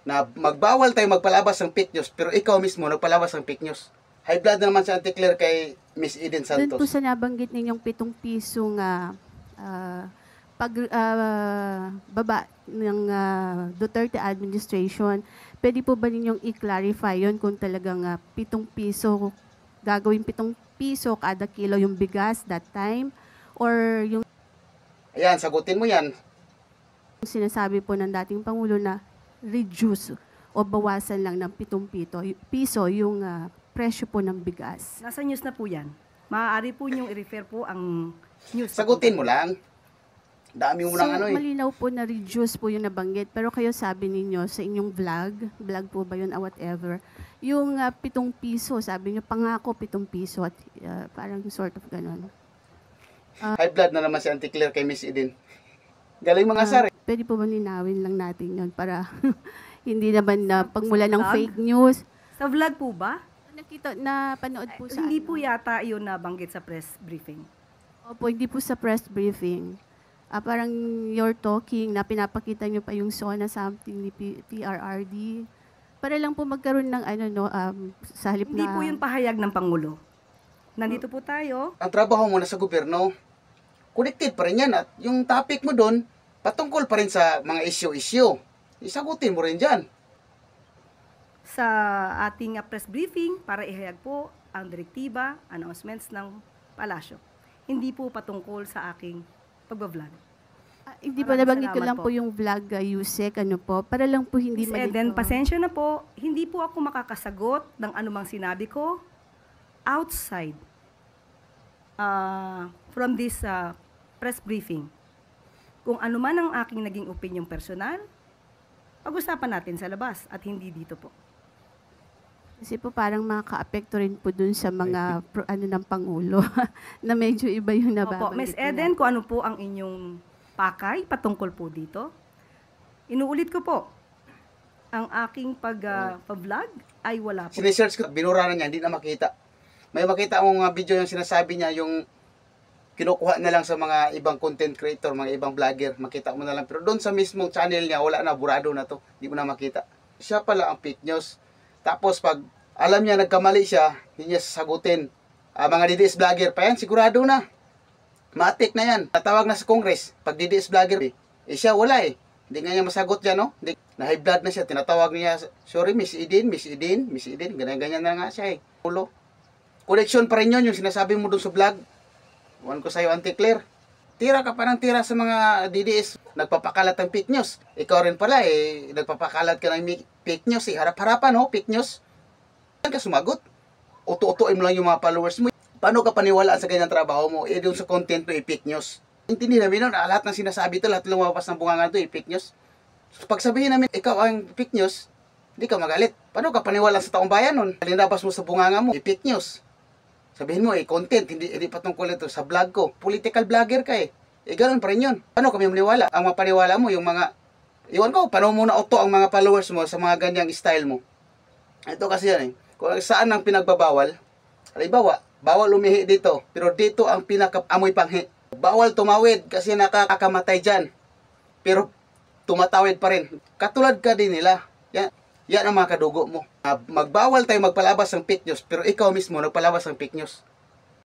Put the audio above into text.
Na magbawal tayo magpalabas ng fake news, pero ikaw mismo nagpalabas ng fake news. High blood na naman si Auntie Claire kay Miss Eden Doon Santos. po sa nabanggit ninyong 7 pisong baba ng Duterte administration, pwede po ba ninyong i-clarify yon kung talagang 7 piso, gagawin 7 piso kada kilo yung bigas that time? Or yung Ayan, sagutin mo yan. sinasabi po ng dating Pangulo na reduce o bawasan lang ng 7 piso yung presyo po ng bigas? Nasa news na po yan. Maaari po niyong i-refer po ang news. Sagutin mo lang. Dami mo lang ano eh. Malinaw po na reduce po yung nabanggit. Pero kayo sabi ninyo sa inyong vlog po ba yun or whatever, yung 7 piso, sabi niyo pangako 7 piso at parang sort of ganun. High blood na naman si Auntie Claire kay Miss Eden. Galing mga sari. Pwede po ba linawin lang natin yun para hindi naman na pagmula ng vlog? fake news? Sa vlog po ba? Nakita na panood po sa Hindi po yata yun nabanggit sa press briefing. Opo, hindi po sa press briefing. Parang you're talking na pinapakita nyo pa yung SONA something ni PRRD. Para lang po magkaroon ng sa halip Hindi na... po yun pahayag ng Pangulo. Nandito po tayo. Ang trabaho mo na sa gobyerno, connected pa rin yan. At yung topic mo doon, patungkol pa rin sa mga issue-issue. Isagutin mo rin dyan. Sa ating press briefing para ihayag po ang direktiba, announcements ng palasyo. Hindi po patungkol sa aking pagbablog. Hindi pa Maraming nabanggit ko salamat lang po yung vlog, Yusek, para lang po hindi Miss Eden, pasensya na po, hindi po ako makakasagot ng anumang sinabi ko outside from this press briefing. Kung ano man ang aking naging opinion personal, pag-usapan natin sa labas at hindi dito po. Kasi po parang makaka-apekto rin po dun sa mga ng Pangulo na medyo iba yung nababanggit. Opo, Miss Eden, kung ano po ang inyong pakay patungkol po dito, inuulit ko po, ang aking pag-vlog ay wala po. Sinesearch ko, binura na niya, hindi na makita. May makita akong video yung sinasabi niya, yung kinukuha na lang sa mga ibang content creator, mga ibang vlogger, makita mo na lang. Pero doon sa mismong channel niya, wala na, burado na to, hindi mo na makita. Siya pala ang fake news. Tapos pag alam niya nagkamali siya, hindi niya sasagutin. Mga DDS vlogger pa yan, sigurado na. Matik na yan. Tatawag na sa Congress. Pag DDS vlogger, siya wala eh. Hindi nga niya masagot yan, no? Na high blood na siya. Tinatawag niya, sorry, Miss Eden. Ganyan-ganyan na nga siya eh. Ulo. Connection pa rin yun, yung sinasabi mo dun sa vlog. Huwag ko sa'yo, Auntie Claire. Tira ka pa ng tira sa mga DDS. Nagpapakalat ng fake news. Ikaw rin pala eh, nagpapakalat ka ng fake news eh. Harap-harapan ho, fake news. Saan ka sumagot? Uto-utoin mo lang yung mga followers mo. Paano ka paniwalaan sa ganyang trabaho mo? Eh, doon sa content mo, fake news. Hindi namin nun, lahat ng sinasabi to, lahat lumabas ng bungangan to, fake news. So, pag sabihin namin, ikaw ang fake news, hindi ka magalit. Paano ka paniwalaan sa taong bayan nun? Linabas mo sa bunganga mo, fake news. Sabihin mo, content, hindi patungkol ito sa vlog ko. Political vlogger ka eh. Ganun pa rin yun. Paano kami maniwala? Ang mapaniwala mo, yung mga, iwan ko, paano mo na auto ang mga followers mo sa mga ganyang style mo? Ito kasi yan eh. Kung saan ang pinagbabawal, halimbawa, bawal umihi dito, pero dito ang pinaka-amoy panghi. Bawal tumawid kasi nakakamatay dyan. Pero tumatawid pa rin. Katulad ka din nila. Yan ang mga kadugo mo. Magbawal tayo magpalabas ng fake news, pero ikaw mismo nagpalabas ng fake news.